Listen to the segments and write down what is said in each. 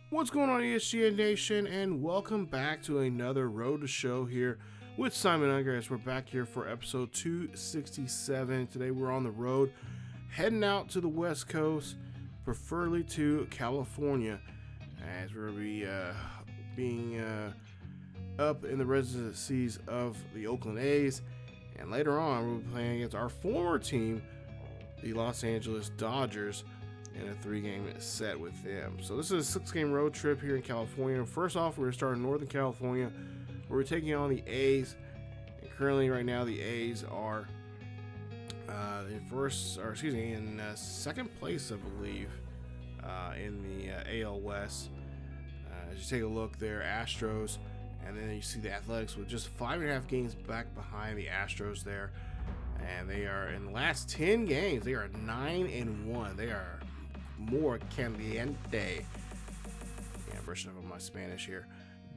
What's going on, ESGN Nation, and welcome back to another Road to Show here with Simon Unger, as we're back here for episode 267. Today we're on the road, heading out to the West Coast, preferably to California, as we're going to be being up in the residencies of the Oakland A's, and later on we'll be playing against our former team, the Los Angeles Dodgers, in a 3-game set with them. So this is a 6-game road trip here in California. First off, we're going to start in Northern California, where we're taking on the A's. And currently, right now, the A's are in second place, I believe, in the AL West. As you take a look there, Astros, and then you see the Athletics with just 5.5 games back behind the Astros there. And they are, in the last 10 games, they are 9-1. They are more caliente. Yeah, brushing up on my Spanish here.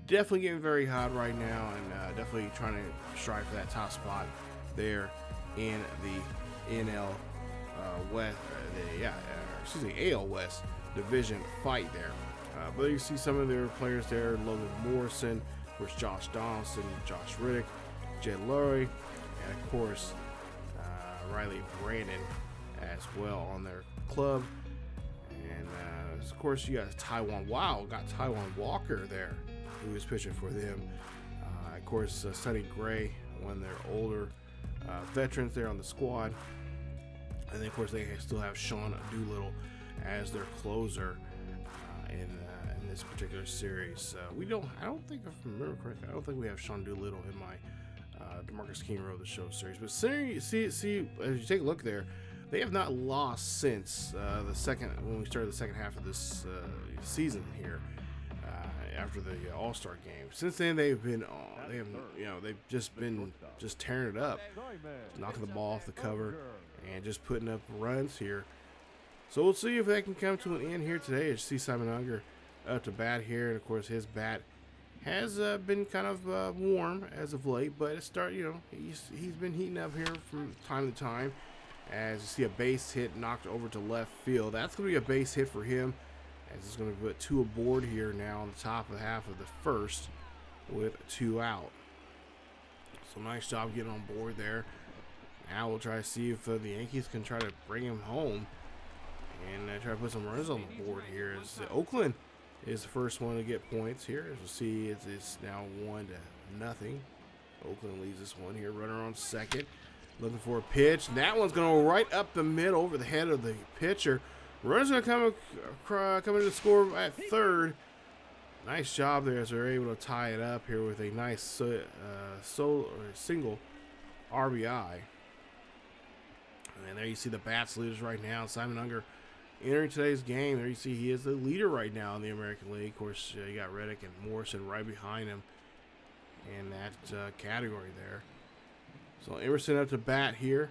Definitely getting very hot right now, and definitely trying to strive for that top spot there in the NL West, AL West division fight there. But you see some of their players there: Logan Morrison, of course, Josh Donaldson, Josh Riddick, Jed Lurie, and of course Riley Brandon as well on their club. And of course, you got Taiwan Walker there, who is pitching for them. Of course, Sonny Gray, one of their older veterans there on the squad. And then, of course, they still have Sean Doolittle as their closer in this particular series. I don't think, if I remember correctly, I don't think we have Sean Doolittle in my DeMarcus King Road the Show series. But see, as you take a look there, they have not lost since when we started the second half of this season here, after the All-Star game. Since then, they've just been tearing it up, knocking the ball off the cover and just putting up runs here. So we'll see if that can come to an end here today. As you see Simon Unger up to bat here, and of course his bat has been kind of warm as of late, but he's been heating up here from time to time. As you see a base hit knocked over to left field. That's going to be a base hit for him, as he's going to put 2 aboard here now on the top of the half of the first with 2 out. So nice job getting on board there. Now we'll try to see if the Yankees can try to bring him home and try to put some runs on the board here, as Oakland is the first one to get points here. As we'll see, it's now 1-0. Oakland leads this one here. Runner on second. Looking for a pitch. And that one's going to go right up the middle over the head of the pitcher. Runner's going to come in to score at third. Nice job there, as they're able to tie it up here with a nice single RBI. And there you see the bats leaders right now. Simon Unger entering today's game. There you see he is the leader right now in the American League. Of course, you got Riddick and Morrison right behind him in that category there. So Emerson up to bat here.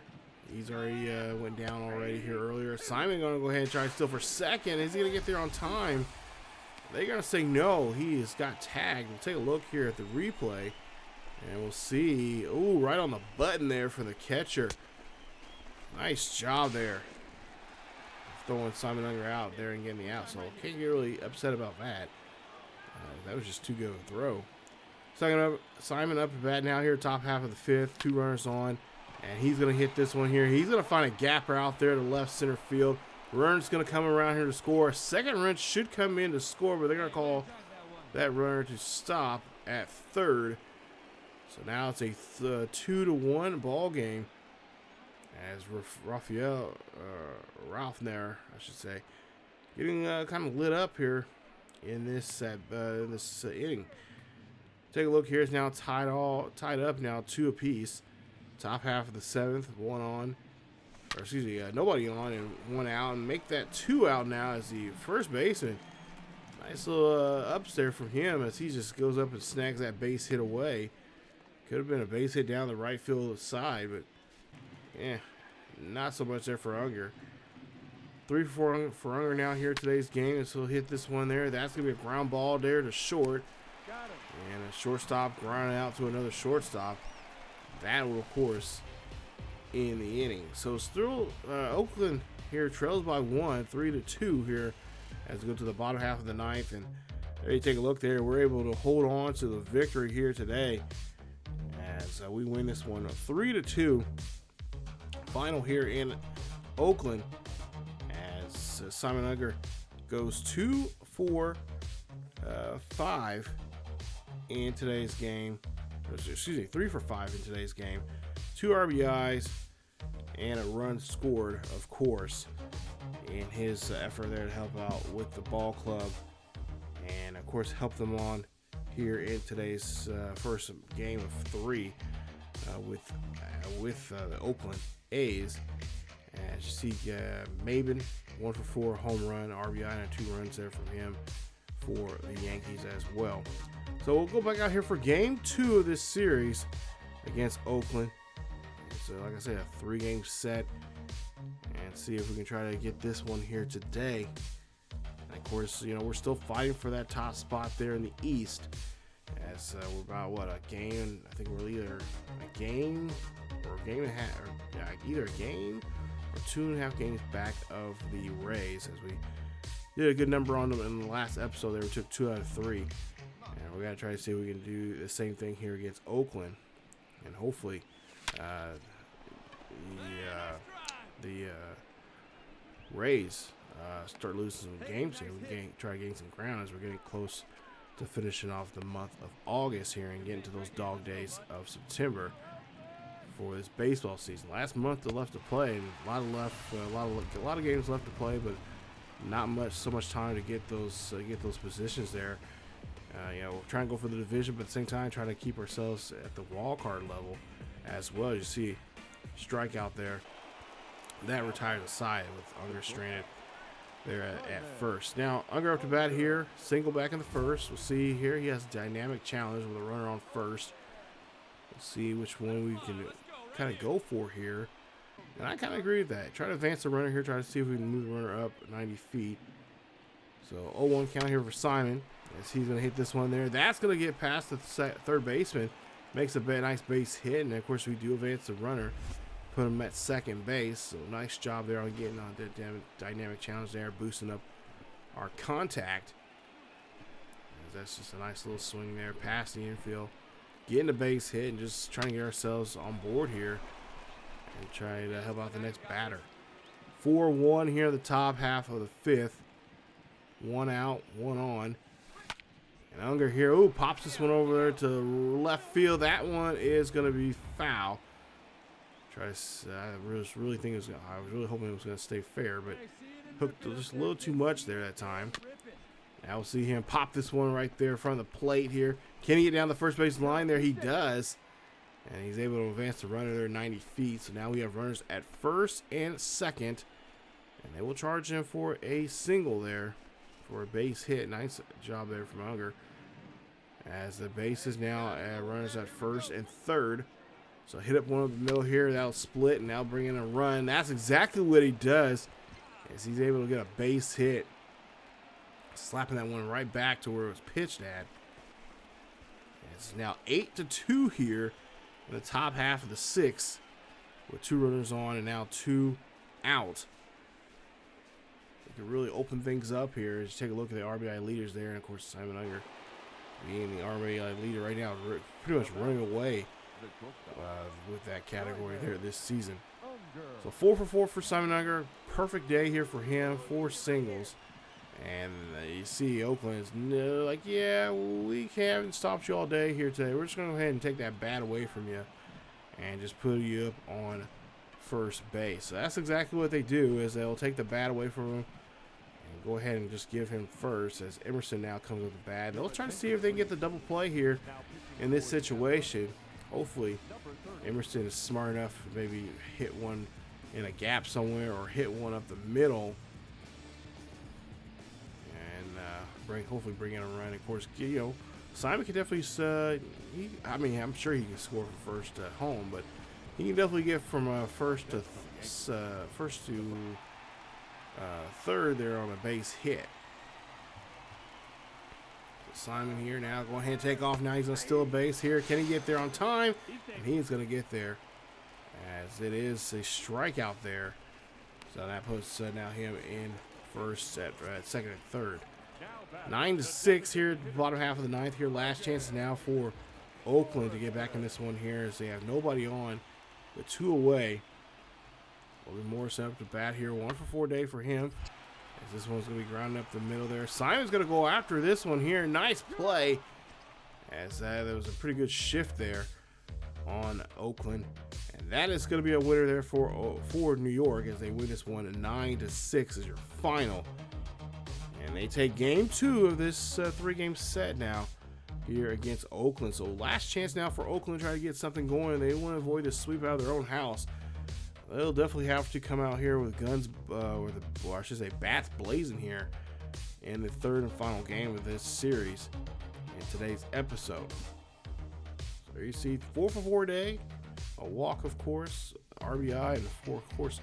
He's already went down already here earlier. Simon going to go ahead and try to steal for second. Is he going to get there on time? They're going to say no. He has got tagged. We'll take a look here at the replay, and we'll see. Ooh, right on the button there for the catcher. Nice job there, throwing Simon Unger out there and getting the out. So can't get really upset about that. That was just too good of a throw. Simon up to bat now here, top half of the fifth, 2 runners on, and he's going to hit this one here. He's going to find a gapper out there to left center field. Runner's going to come around here to score. Second run should come in to score, but they're going to call that runner to stop at third. So now it's a 2-1 ball game, as Ralph there, I should say, getting kind of lit up here in this inning. Take a look here. It's now tied up now, 2 apiece. Top half of the 7th, nobody on and 1 out, and make that 2 out now as the first baseman. Nice little ups there from him, as he just goes up and snags that base hit away. Could have been a base hit down the right field side, but not so much there for Unger. 3 for Unger now here today's game, and so he'll hit this one there. That's going to be a ground ball there to short. And a shortstop grinding out to another shortstop. That will, of course, in the inning. So still Oakland here trails by 1, 3-2 here as we go to the bottom half of the ninth. And there you take a look there. We're able to hold on to the victory here today as we win this one 3-2. Final here in Oakland as Simon Unger goes 2 for 5 in today's game. Excuse me, 3 for 5 in today's game. 2 RBIs and a run scored, of course, in his effort there to help out with the ball club, and of course help them on here in today's first game of 3 with the Oakland A's. As you see, Maben 1 for 4 home run, RBI, and 2 runs there from him for the Yankees as well. So we'll go back out here for game 2 of this series against Oakland. So like I said, a 3-game set, and see if we can try to get this one here today. And of course, you know, we're still fighting for that top spot there in the East, as we're about a game. I think we're either a game or a game and a half, or either a game or 2.5 games back of the Rays, as we did a good number on them in the last episode. They took 2 out of 3, and we got to try to see if we can do the same thing here against Oakland, and hopefully the Rays start losing some games here. We can try to gain some ground as we're getting close to finishing off the month of August here and getting to those dog days of September for this baseball season. Last month left to play, and a lot of games left to play, but not so much time to get those positions there. You know, we're trying to go for the division, but at the same time trying to keep ourselves at the wild card level as well. You see strikeout there that retires the side with Unger stranded there at first. Now Unger up to bat here, single back in the first. We'll see here, he has a dynamic challenge with a runner on first. We'll see which one we can kind of go for here, and I kind of agree with that. Try to advance the runner here, try to see if we can move the runner up 90 feet. So 0-1 count here for Simon as he's going to hit this one there. That's going to get past the third baseman. Makes a nice base hit, and of course we do advance the runner, put him at second base. So nice job there on getting on that dynamic challenge there, boosting up our contact. That's just a nice little swing there past the infield, getting the base hit, and just trying to get ourselves on board here and try to help out the next batter. 4-1 here in the top half of the 5th. 1 out, 1 on. And Unger here, pops this one over there to left field. That one is going to be foul. I was really hoping it was going to stay fair, but hooked just a little too much there that time. Now we'll see him pop this one right there in front of the plate here. Can he get down the first base line there? He does. And he's able to advance the runner there 90 feet. So now we have runners at first and second. And they will charge him for a single there for a base hit. Nice job there from Unger. As the base is now runners at first and third. So hit up one of the middle here. That'll split and now bring in a run. That's exactly what he does, as he's able to get a base hit, slapping that one right back to where it was pitched at. It's now 8-2 here in the top half of the 6th, with 2 runners on and now 2 out. We can really open things up here. Just take a look at the RBI leaders there, and of course Simon Unger being the RBI leader right now, pretty much running away with that category there this season. So 4 for 4 for Simon Unger. Perfect day here for him. 4 singles. And you see Oakland is like, yeah, we haven't stopped you all day here today. We're just going to go ahead and take that bat away from you and just put you up on first base. So that's exactly what they do, is they'll take the bat away from him and go ahead and just give him first, as Emerson now comes with the bat. They'll try to see if they can get the double play here in this situation. Hopefully Emerson is smart enough to maybe hit one in a gap somewhere or hit one up the middle and hopefully bring in a run. Of course, you know, Simon can definitely I'm sure he can score from first to home, but he can definitely get from first to third there on a base hit. Simon here now go ahead and take off. Now he's going to steal a base here. Can he get there on time? And he's going to get there, as it is a strikeout there. So that puts now him in first, at second and third. 9-6 here at the bottom half of the ninth here. Last chance now for Oakland to get back in this one here as they have nobody on, with 2 away. Logan Morrison up to bat here. 1 for 4 day for him. As this one's going to be grounding up the middle there. Simon's going to go after this one here. Nice play. As there was a pretty good shift there on Oakland. And that is going to be a winner there for New York as they win this one 9-6 as your final. And they take game 2 of this 3-game set now here against Oakland. So last chance now for Oakland to try to get something going. They want to avoid a sweep out of their own house. They'll definitely have to come out here with guns, or I should say bats blazing here in the 3rd and final game of this series in today's episode. So there you see 4 for 4 day, a walk of course, RBI, and of course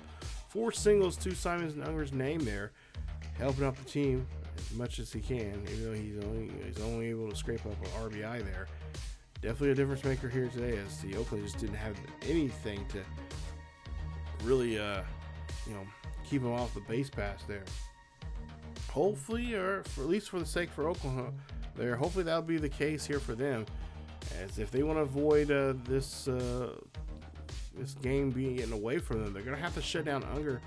4 singles to Simon Unger's name there, helping out the team as much as he can, even though he's only able to scrape up an RBI there. Definitely a difference maker here today, as the Oakland just didn't have anything to really keep him off the base pass there. Hopefully, or at least for the sake for Oklahoma there, hopefully that'll be the case here for them, as if they want to avoid this game being getting away from them, they're gonna have to shut down Unger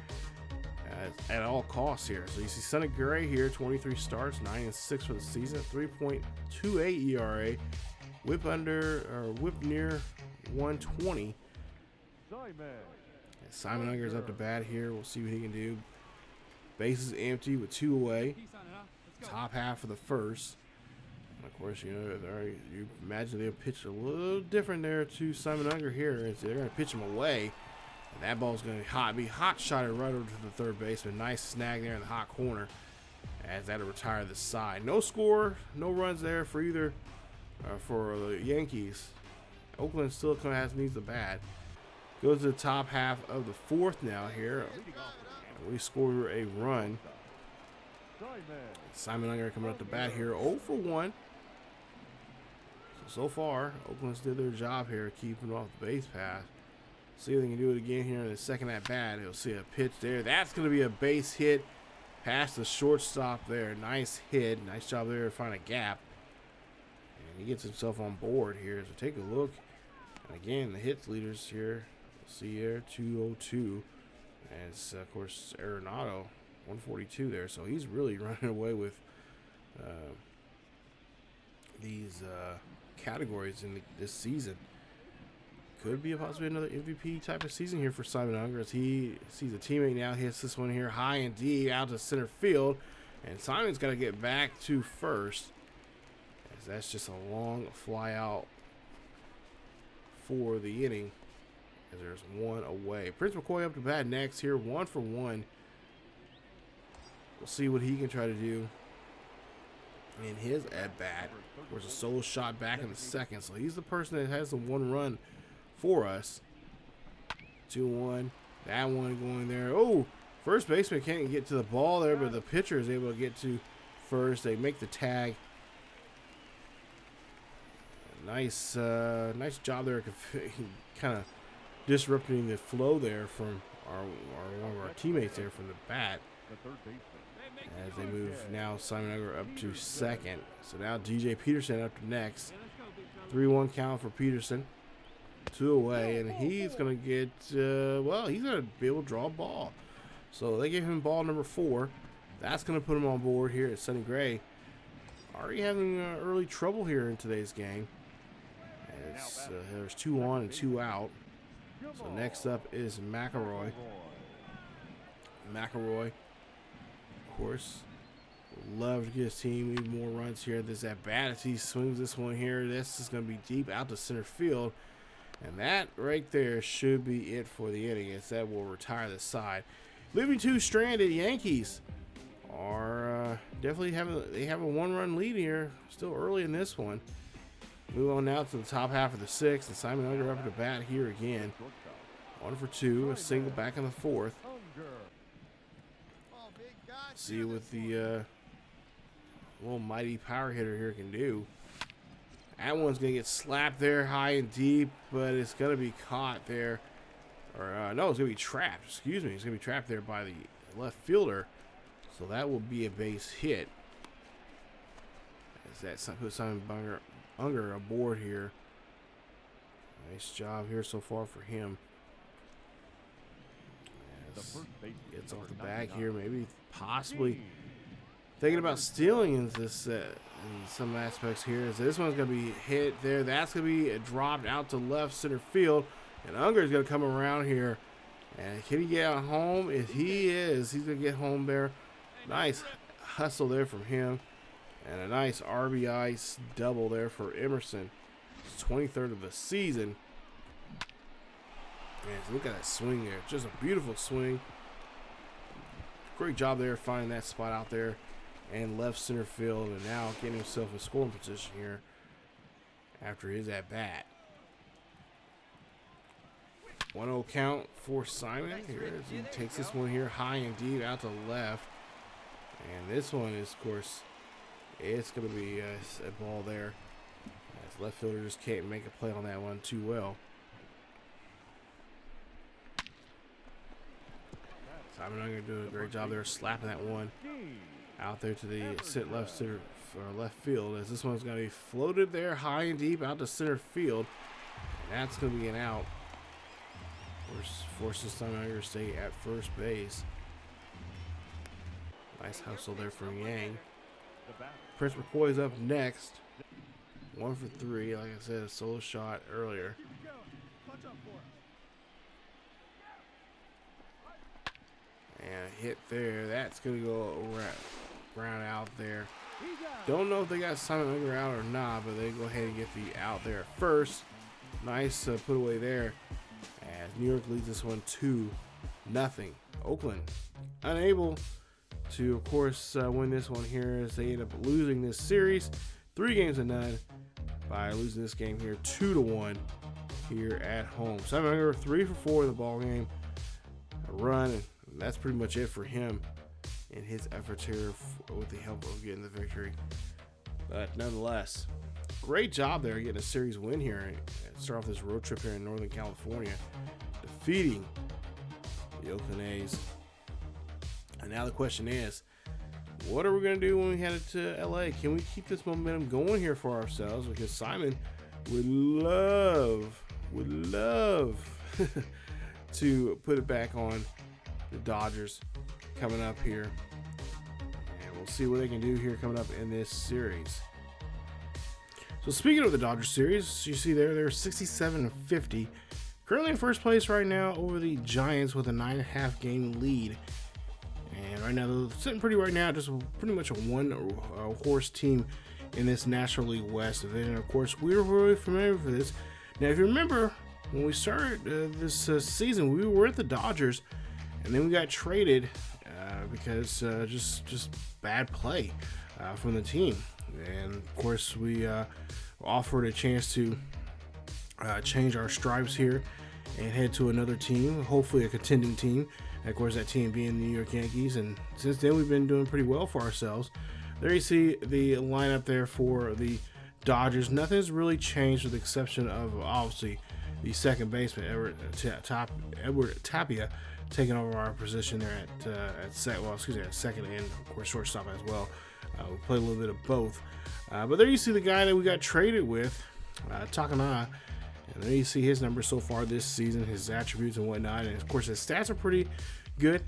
at all costs here. So you see Sonny Gray here, 23 starts, 9-6 for the season, 3.28 ERA, whip near 120. Simon Unger is up to bat here. We'll see what he can do. Bases empty with 2 away. Top half of the first. And of course, you imagine they'll pitch a little different there to Simon Unger here. They're going to pitch him away. And that ball's going to be hot shotted right over to the 3rd baseman. Nice snag there in the hot corner as that'll retire the side. No score, no runs there for either for the Yankees. Oakland still needs the bat. Goes to the top half of the 4th now here. And we score a run. Simon Unger coming up to bat here, 0 for 1. So far, Oakland's did their job here, keeping off the base pass. See if they can do it again here in the second at bat. You'll see a pitch there. That's going to be a base hit past the shortstop there. Nice hit. Nice job there to find a gap. And he gets himself on board here. So take a look. And again, the hits leaders here. See here, 202. And it's, of course, Arenado, 142 there. So he's really running away with these categories in this season. Could be possibly another MVP type of season here for Simon Unger, as he sees a teammate now, hits this one here high and deep out to center field. And Simon's got to get back to first, as that's just a long fly out for the inning, as there's 1 away. Prince McCoy up to bat next here, 1 for 1. We'll see what he can try to do in his at bat. There's a solo shot back in the 2nd, so he's the person that has the 1 run for us. 2-1. That one going there. Oh, first baseman can't get to the ball there, but the pitcher is able to get to first. They make the tag. Nice job there, kind of disrupting the flow there from one of our teammates there from the bat. As they move now Simon Unger up to 2nd. So now DJ Peterson up to next. 3-1 count for Peterson. 2 away, and he's going to get, he's going to be able to draw a ball. So they gave him ball number 4. That's going to put him on board here at Sonny Gray. Already having early trouble here in today's game. As there's 2 on and 2 out. So next up is McElroy. McElroy, of course, would love to get his team even more runs here. This at bat as he swings this one here. This is going to be deep out to center field. And that right there should be it for the inning, as that will retire the side. Leaving 2 stranded. Yankees are definitely have a 1-run lead here, still early in this one. Move on now to the top half of the 6th, and Simon Unger up to bat here again. 1 for 2, a single back in the 4th. See what the little mighty power hitter here can do. That one's going to get slapped there high and deep, but it's going to be caught there. Or, no, it's going to be trapped. Excuse me. It's going to be trapped there by the left fielder. So that will be a base hit. As that puts Simon Unger aboard here. Nice job here so far for him. Gets off the bag here, maybe possibly thinking about stealing in this in some aspects here. As this one's going to be hit there. That's going to be dropped out to left center field. And Unger's going to come around here. And can he get home? If he is, he's going to get home there. Nice hustle there from him. And a nice RBI double there for Emerson. His 23rd of the season. Man, look at that swing there. Just a beautiful swing. Great job there finding that spot out there and left center field, and now getting himself in scoring position here after his at-bat. 1-0 count for Simon here as he takes this one here high and deep out to left. And this one is, of course, it's going to be a ball there. As left fielder just can't make a play on that one too well. Simon Unger doing a great job there, slapping that one out there to the left center or left field. As this one's going to be floated there high and deep out to center field. And that's going to be an out. Forces Simon Unger to stay at first base. Nice hustle there from Yang. Prince McCoy's up next. 1 for 3. Like I said, a solo shot earlier. And a hit there. That's going to go ground out there. Don't know if they got Simon Unger out or not, but they go ahead and get the out there first. Nice put away there. As New York leads this one 2-0. Oakland unable to, of course, win this one here as they end up losing this series 3-0 by losing this game here 2-1 here at home. Simon Unger 3 for 4 in the ball game. A run, and that's pretty much it for him in his efforts here with the help of getting the victory. But nonetheless, great job there getting a series win here and start off this road trip here in Northern California, defeating the Oakland A's. And now the question is, what are we going to do when we head to LA? Can we keep this momentum going here for ourselves? Because Simon would love to put it back on the Dodgers coming up here. And we'll see what they can do here coming up in this series. So speaking of the Dodgers series, you see there, they're 67-50. Currently in first place right now over the Giants with a 9.5 game lead. And right now they're sitting pretty right now, just pretty much a one-horse team in this National League West division. Of course, we're really familiar with this. Now, if you remember, when we started this season, we were at the Dodgers, and then we got traded because just bad play from the team. And of course, we offered a chance to change our stripes here and head to another team, hopefully a contending team. And of course, that team being the New York Yankees. And since then, we've been doing pretty well for ourselves. There you see the lineup there for the Dodgers. Nothing's really changed with the exception of obviously the second baseman, Edward Tapia, taking over our position there at second and of course shortstop as well. We play a little bit of both. But there you see the guy that we got traded with, Takana. And there you see his numbers so far this season, his attributes and whatnot. And of course, his stats are pretty good.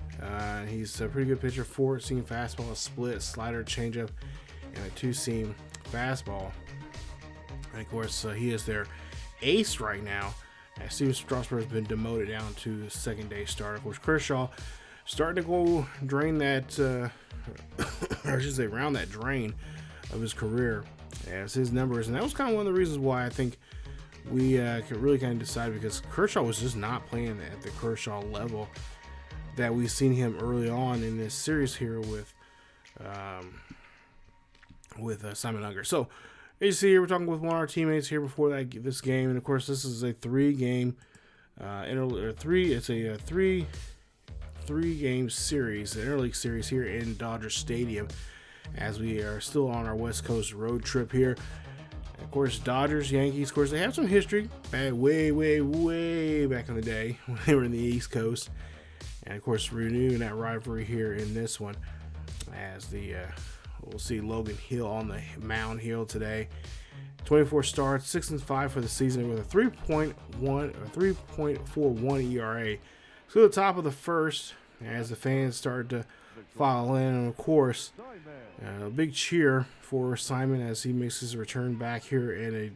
He's a pretty good pitcher, 4-seam fastball, a split, slider, changeup, and a 2-seam fastball. And of course, he is their ace right now. Steven Strasburg has been demoted down to the second-day starter. Of course, Kershaw starting to go drain that, or I should say, round that drain of his career as his numbers. And that was kind of one of the reasons why I think we could really kind of decide, because Kershaw was just not playing at the Kershaw level that we've seen him early on in this series here with Simon Unger. So as you see here, we're talking with one of our teammates here before this game, and of course this is a three-game three-game series, the interleague series here in Dodger Stadium, as we are still on our West Coast road trip here. Of course, Dodgers, Yankees, of course, they have some history way back in the day when they were in the East Coast. And, of course, renewing that rivalry here in this one. as we'll see Logan Hill on the mound here today. 24 starts, 6-5 for the season with a 3.41 ERA. So the top of the first, as the fans start to file in, and of course, a big cheer for Simon as he makes his return back here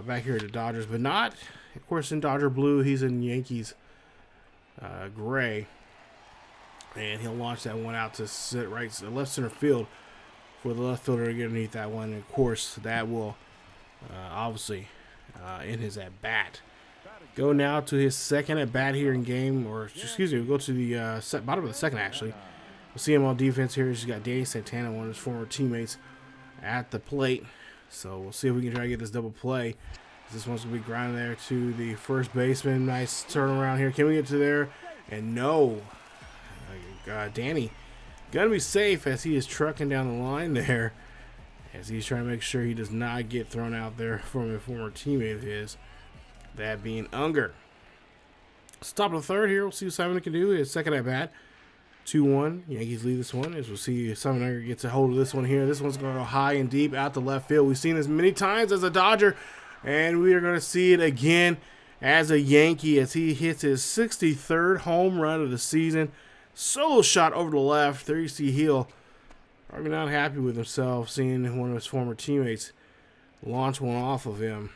back here to Dodgers, but not, of course, in Dodger blue. He's in Yankees gray, and he'll launch that one out to left center field for the left fielder to get underneath that one. And of course, that will obviously in his at bat. Go now to his second at bat here in game, or excuse me, we'll go to the bottom of the second actually. We'll see him on defense here. He's got Danny Santana, one of his former teammates, at the plate. So we'll see if we can try to get this double play. This one's going to be grounded there to the first baseman. Nice turnaround here. Can we get to there? And no. Danny going to be safe as he is trucking down the line there, as he's trying to make sure he does not get thrown out there from a former teammate of his, that being Unger. Top of the third here. We'll see what Simon can do. His second at bat. 2-1. Yankees lead this one, as we'll see if Simon Unger gets a hold of this one here. This one's going to go high and deep out to left field. We've seen this many times as a Dodger, and we are going to see it again as a Yankee as he hits his 63rd home run of the season. Solo shot over to the left. There you see Hill probably not happy with himself seeing one of his former teammates launch one off of him.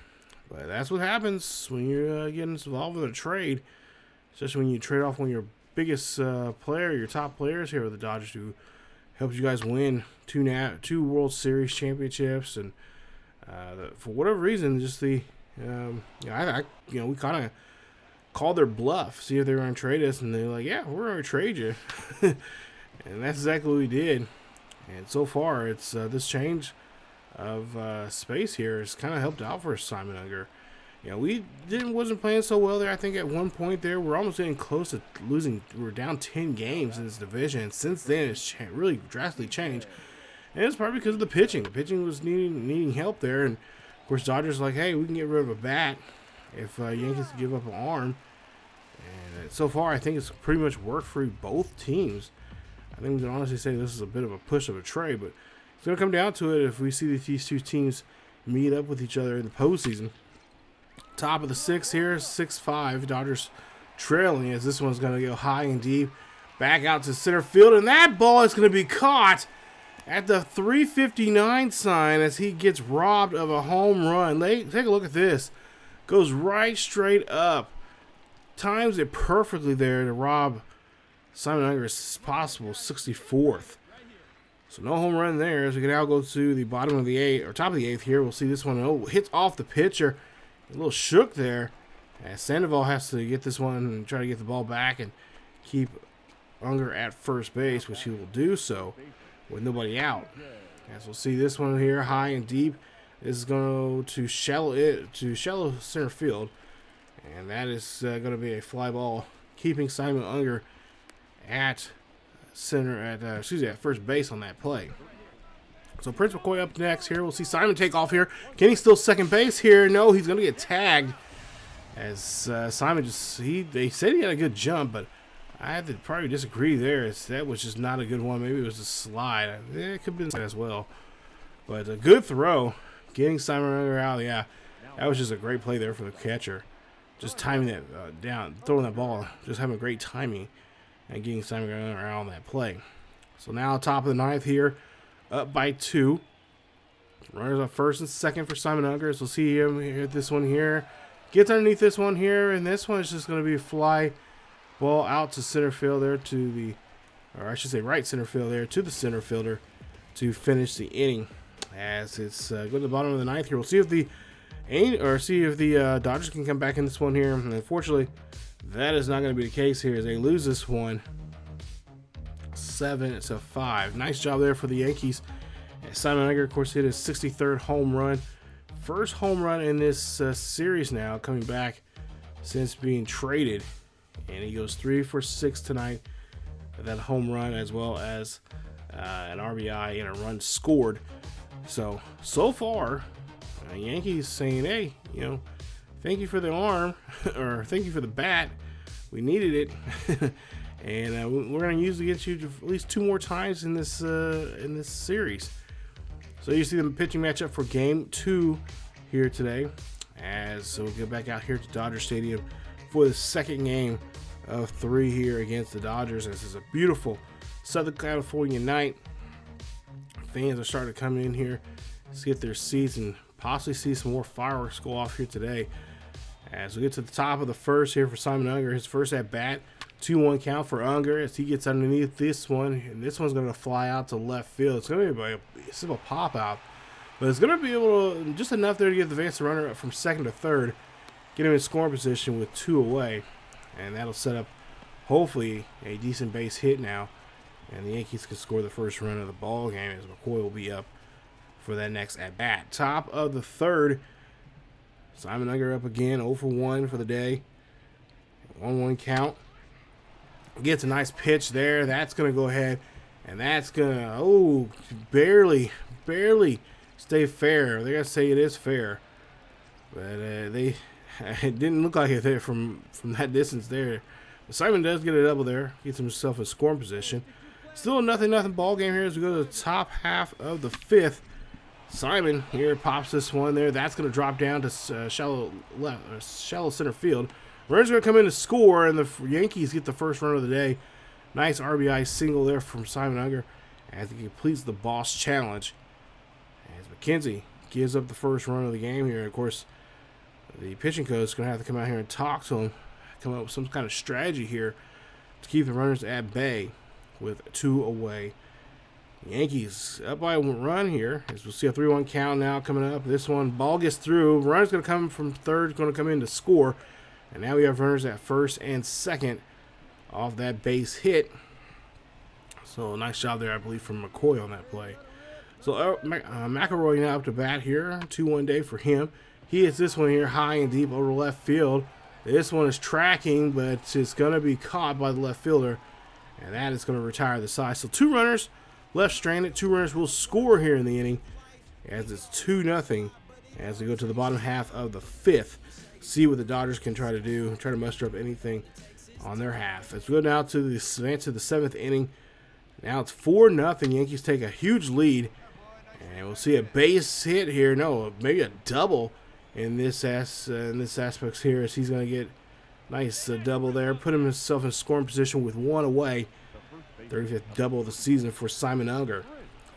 But that's what happens when you're getting involved with a trade, especially when you trade off one of your biggest player, your top players here with the Dodgers, who helps you guys win two World Series championships, and for whatever reason, just we kind of called their bluff, see if they were going to trade us, and they're like, yeah, we're going to trade you, and that's exactly what we did. And so far, it's this change of space here has kind of helped out for Simon Unger. We wasn't playing so well there. I think at one point there, we're almost getting close to losing. We're down 10 games in this division. And since then, it's really drastically changed. And it's probably because of the pitching. The pitching was needing help there. And, of course, Dodgers like, hey, we can get rid of a bat if Yankees give up an arm. And so far, I think it's pretty much worked for both teams. I think we can honestly say this is a bit of a push of a trade. But it's going to come down to it if we see these two teams meet up with each other in the postseason. Top of the sixth here, 6-5. Dodgers trailing as this one's going to go high and deep. Back out to center field, and that ball is going to be caught at the 359 sign as he gets robbed of a home run. Take a look at this. Goes right straight up. Times it perfectly there to rob Simon Unger's possible 64th. So no home run there. As we can now go to the bottom of the eighth, or top of the eighth here. We'll see this one. Hits off the pitcher. A little shook there, as Sandoval has to get this one and try to get the ball back and keep Unger at first base, which he will do so with nobody out. As we'll see this one here, high and deep. This is going to shallow center field, and that is going to be a fly ball, keeping Simon Unger at first base on that play. So Prince McCoy up next here. We'll see Simon take off here. Can he still second base here? No, he's going to get tagged. As Simon they said he had a good jump, but I have to probably disagree there. That was just not a good one. Maybe it was a slide. It could have been as well. But a good throw. Getting Simon Unger out. Yeah, that was just a great play there for the catcher. Just timing that down, throwing that ball. Just having great timing and getting Simon Unger out on that play. So now top of the ninth here. Up by 2. Runners on first and second for Simon Unger. So we'll see him hit this one here. Gets underneath this one here, and this one is just going to be a fly ball out to center field there right center field there to the center fielder to finish the inning. As it's go to the bottom of the ninth here. We'll see if the Dodgers can come back in this one here. And unfortunately, that is not going to be the case here as they lose this one. 7-5. Nice job there for the Yankees. And Simon Unger, of course, hit his 63rd home run. First home run in this series now, coming back since being traded. And he goes 3 for 6 tonight. That home run, as well as an RBI and a run scored. So far, Yankees saying, hey, thank you for the arm, or thank you for the bat. We needed it. and we're going to usually get you to at least 2 more times in this series. So you see the pitching matchup for Game 2 here today, so we'll get back out here to Dodger Stadium for the second game of 3 here against the Dodgers. This is a beautiful Southern California night. Fans are starting to come in here to get their seats and possibly see some more fireworks go off here today. As we get to the top of the first here for Simon Unger, his first at bat, 2-1 count for Unger as he gets underneath this one, and this one's going to fly out to left field. It's going to be a simple pop out, but it's going to be able to just enough there to get the advance runner up from second to third, get him in scoring position with 2 away, and that'll set up hopefully a decent base hit now, and the Yankees can score the first run of the ball game as McCoy will be up for that next at bat. Top of the third, Simon Unger up again, 0 for 1 for the day. 1-1 count. Gets a nice pitch there. That's going to go ahead, and that's going to, barely stay fair. They're going to say it is fair, but it didn't look like it there from that distance there. But Simon does get a double there, gets himself in scoring position. Still a nothing ball game here as we go to the top half of the 5th. Simon here pops this one there. That's going to drop down to shallow center field. Runner's going to come in to score, and the Yankees get the first run of the day. Nice RBI single there from Simon Unger as he completes the boss challenge. As McKenzie gives up the first run of the game here. Of course, the pitching coach is going to have to come out here and talk to him, come up with some kind of strategy here to keep the runners at bay with 2 away. Yankees up by a run here as we'll see a 3-1 count now coming up. This one, ball gets through. Runner's going to come from third, going to come in to score. And now we have runners at first and second off that base hit. So nice job there, I believe, from McCoy on that play. So McElroy now up to bat here. 2-1 day for him. He hits this one here high and deep over left field. This one is tracking, but it's going to be caught by the left fielder. And that is going to retire the side. So 2 runners left stranded. 2 runners will score here in the inning as it's 2-0 as we go to the bottom half of the 5th. See what the Dodgers can try to do, try to muster up anything on their half. As we go now to the 7th inning, now it's 4-0. Yankees take a huge lead, and we'll see a base hit here. No, maybe a double in this aspect here, as he's going to get nice double there, put himself in scoring position with 1 away. 35th double of the season for Simon Unger.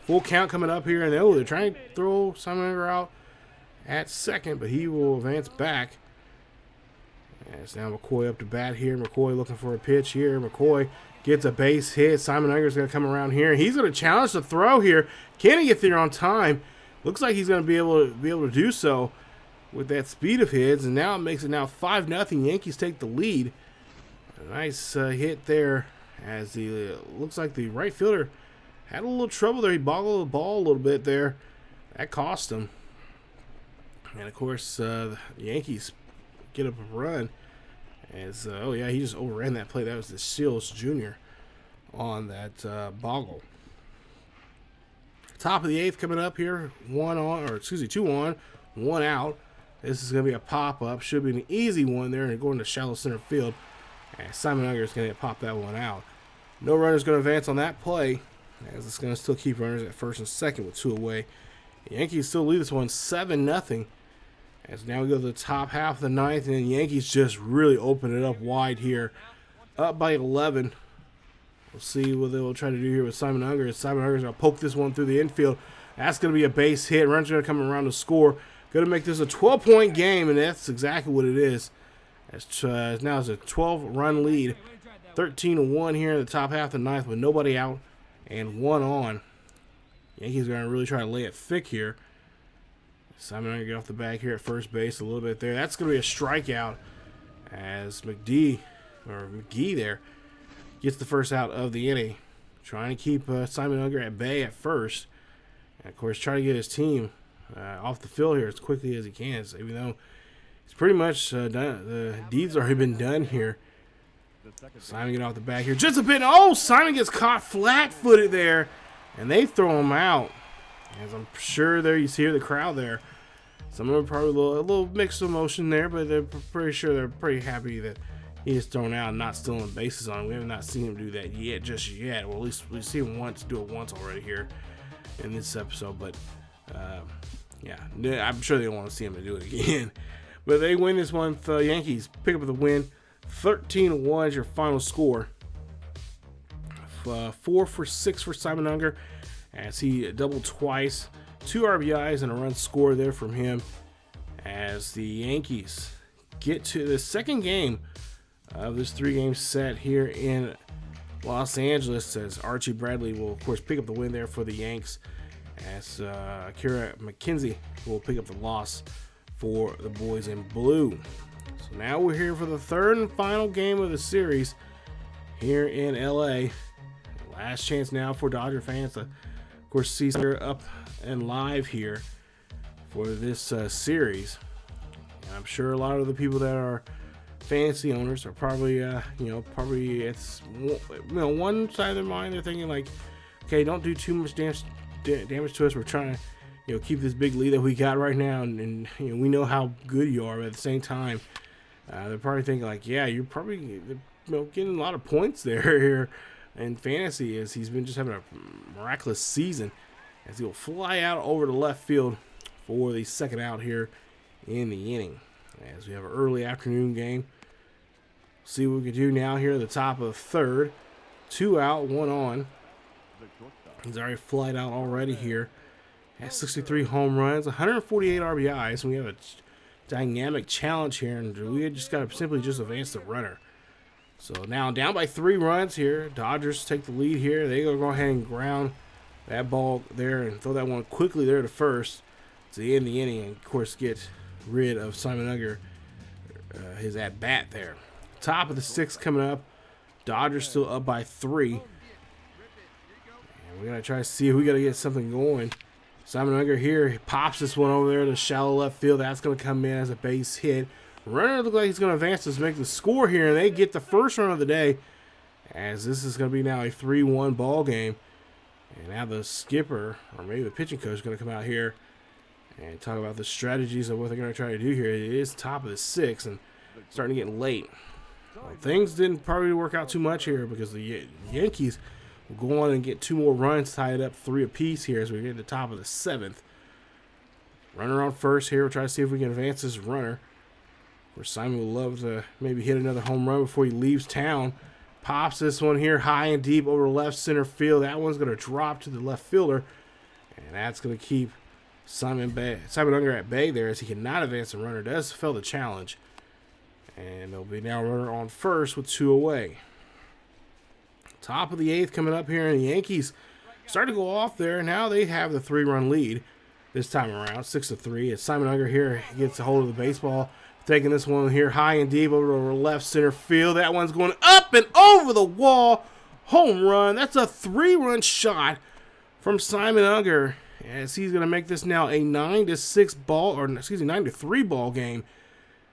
Full count coming up here, and they're trying to throw Simon Unger out at second, but he will advance back. As now McCoy up to bat here. McCoy looking for a pitch here. McCoy gets a base hit. Simon Unger's going to come around here. He's going to challenge the throw here. Can he get there on time? Looks like he's going to be able to do so with that speed of his. And now it makes it now 5-0. Yankees take the lead. A nice hit there as looks like the right fielder had a little trouble there. He boggled the ball a little bit there. That cost him. And of course, the Yankees get up a run. As he just overran that play. That was the Seals Jr. on that boggle. Top of the 8th coming up here. 2 on, 1 out. This is going to be a pop-up. Should be an easy one there and going to shallow center field. And Simon Unger is going to pop that one out. No runner's going to advance on that play, as it's going to still keep runners at first and second with 2 away. The Yankees still lead this one 7-0. As now we go to the top half of the 9th, and the Yankees just really open it up wide here. Up by 11. We'll see what they'll try to do here with Simon Unger. Simon Unger's going to poke this one through the infield. That's going to be a base hit. Runner's going to come around to score. Going to make this a 12-point game, and that's exactly what it is. Now it's a 12-run lead. 13-1 here in the top half of the 9th with nobody out and 1 on. Yankees are going to really try to lay it thick here. Simon Unger get off the bag here at first base a little bit there. That's going to be a strikeout as McGee there gets the first out of the inning. Trying to keep Simon Unger at bay at first. And, of course, try to get his team off the field here as quickly as he can. So even though it's pretty much done, the deed's already been done here. Simon get off the back here just a bit. Oh, Simon gets caught flat-footed there, and they throw him out. As I'm sure there you see the crowd there. Some of them are probably a little mixed emotion there, but they're pretty sure they're pretty happy that he is thrown out and not stealing bases on him. We have not seen him do that yet, just yet. Well, at least we see him do it once already here in this episode. But yeah, I'm sure they don't want to see him to do it again. But they win this one. The Yankees pick up the win. 13-1 is your final score. 4 for 6 for Simon Unger as he doubled twice. 2 RBIs and a run scored there from him as the Yankees get to the second game of this 3-game set here in Los Angeles, as Archie Bradley will, of course, pick up the win there for the Yanks, as Akira McKenzie will pick up the loss for the boys in blue. So now we're here for the third and final game of the series here in LA. Last chance now for Dodger fans to, of course, see her up and live here for this series. And I'm sure a lot of the people that are fantasy owners are probably, probably it's, one side of their mind they're thinking like, okay, don't do too much damage to us. We're trying to, keep this big lead that we got right now, and we know how good you are. But at the same time, they're probably thinking like, yeah, you're probably getting a lot of points there here in fantasy, as he's been just having a miraculous season, as he'll fly out over to left field for the second out here in the inning. As we have an early afternoon game, see what we can do now here at the top of the third. 2 out, 1 on. He's already flied out already here. Has 63 home runs, 148 RBIs. And we have a dynamic challenge here, and we just got to simply just advance the runner. So now down by 3 runs here. Dodgers take the lead here. They go ahead and ground that ball there and throw that one quickly there to first to end the inning, and of course get rid of Simon Unger, his at bat there. Top of the 6th coming up. Dodgers still up by 3. And we're gonna try to see if we gotta get something going. Simon Unger here, he pops this one over there to shallow left field. That's gonna come in as a base hit. Runner looks like he's gonna advance to make the score here, and they get the first run of the day, as this is gonna be now a 3-1 ball game. And now the skipper, or maybe the pitching coach, is gonna come out here and talk about the strategies of what they're going to try to do here. It is top of the 6th and starting to get late. Well, things didn't probably work out too much here, because the Yankees will go on and get 2 more runs tied up, 3 apiece here as we get to the top of the 7th. Runner on first here. We'll try to see if we can advance this runner. Of course, Simon would love to maybe hit another home run before he leaves town. Pops this one here high and deep over left center field. That one's going to drop to the left fielder, and that's going to keep Simon Unger at bay there, as he cannot advance the runner. Does fail the challenge, and there'll be now a runner on first with 2 away. Top of the 8th coming up here, and the Yankees start to go off there. Now they have the 3-run lead this time around, 6-3. As Simon Unger here gets a hold of the baseball, taking this one here high and deep over left center field. That one's going up and over the wall. Home run. That's a 3-run shot from Simon Unger, as he's going to make this now a 9-3 ball game,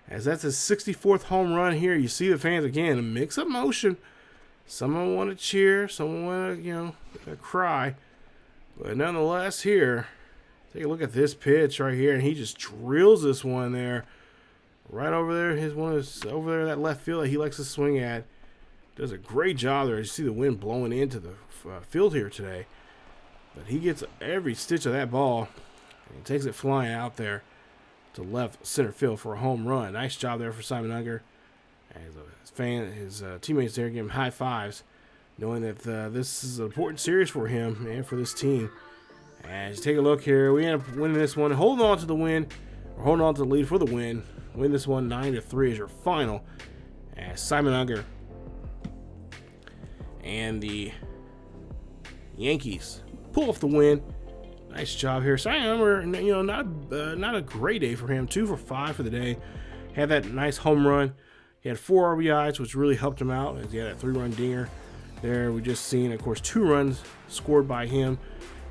as that's his 64th home run here. You see the fans again, a mix-up motion. Someone want to cheer, someone want to, cry. But nonetheless here, take a look at this pitch right here, and he just drills this one there. Right over there, over there, that left field that he likes to swing at. Does a great job there. You see the wind blowing into the field here today. But he gets every stitch of that ball, and he takes it flying out there to left center field for a home run. Nice job there for Simon Unger. As his teammates there give him high fives, knowing that this is an important series for him and for this team. As you take a look here, we end up winning this one, holding on to the win, or holding on to the lead for the win. Win this one 9-3 is your final, as Simon Unger and the Yankees pull off the win. Nice job here. Simon Unger, not a great day for him. 2 for 5 for the day. Had that nice home run. He had 4 RBIs, which really helped him out, as he had that 3-run dinger there. We just seen, of course, 2 runs scored by him.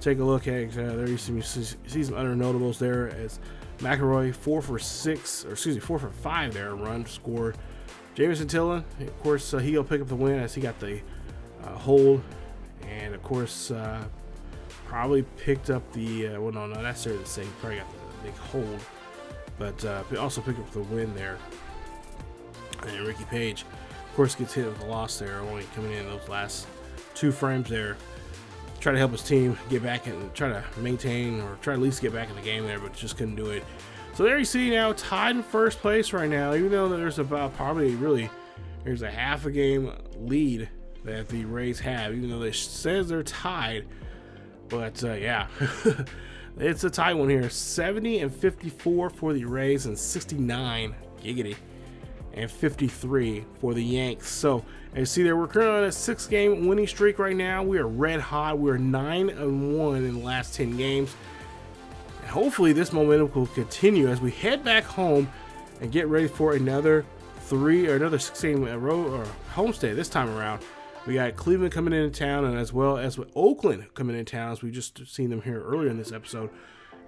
Take a look at there. You see some other notables there, as McElroy 4 for 5 there, a run scored. Jameson Tillin, of course, he'll pick up the win, as he got the hold, and of course probably picked up the not necessarily the same, probably got the big hold, but also picked up the win there. And Ricky Page course, gets hit with a loss there, only coming in those last 2 frames there. Try to help his team get back and try to maintain or try to at least get back in the game there, but just couldn't do it. So there you see now, tied in first place right now, even though there's about probably really, there's a half a game lead that the Rays have, even though it says they're tied. But yeah, it's a tight one here. 70 and 54 for the Rays and 69, giggity, and 53 for the Yanks. So as you see there, we're currently on a 6-game winning streak right now. We are red hot. We're 9-1 in the last 10 games. And hopefully this momentum will continue as we head back home and get ready for another 6-game road or homestead this time around. We got Cleveland coming into town, and as well as with Oakland coming into town, as we just seen them here earlier in this episode,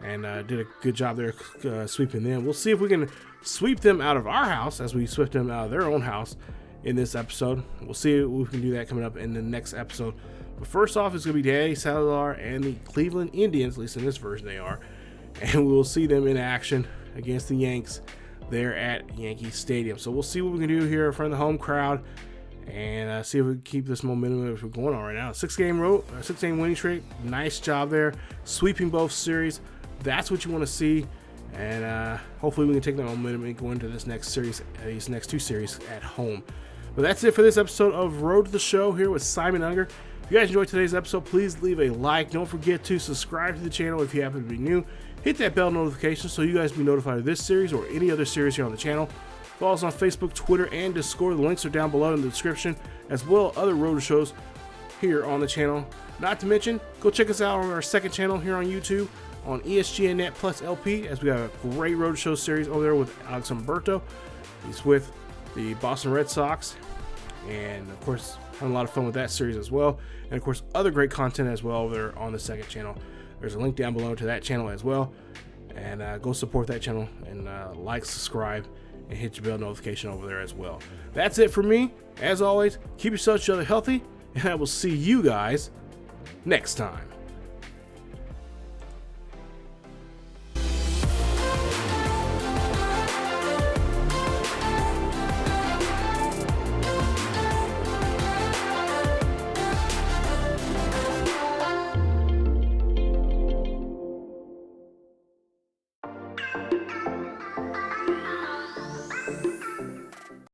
and did a good job there sweeping them. We'll see if we can sweep them out of our house as we swept them out of their own house in this episode. We'll see if we can do that coming up in the next episode. But first off, it's going to be Danny Salazar and the Cleveland Indians, at least in this version they are, and we will see them in action against the Yanks there at Yankee Stadium. So we'll see what we can do here in front of the home crowd, and see if we can keep this momentum that we're going on right now. 6-game winning streak. Nice job there, sweeping both series. That's what you want to see, and hopefully we can take that momentum and go into this next series, these next 2 series at home. But that's it for this episode of Road to the Show here with Simon Unger. If you guys enjoyed today's episode, please leave a like. Don't forget to subscribe to the channel if you happen to be new. Hit that bell notification so you guys be notified of this series or any other series here on the channel. Follow us on Facebook, Twitter, and Discord. The links are down below in the description, as well as other Road to Shows here on the channel. Not to mention, go check us out on our second channel here on YouTube on ESGNet plus LP, as we have a great Road to Show series over there with Alex Humberto. He's with the Boston Red Sox, and of course, having a lot of fun with that series as well. And of course, other great content as well over there on the second channel. There's a link down below to that channel as well, and go support that channel and like, subscribe, and hit your bell notification over there as well. That's it for me. As always, keep yourself healthy, and I will see you guys next time.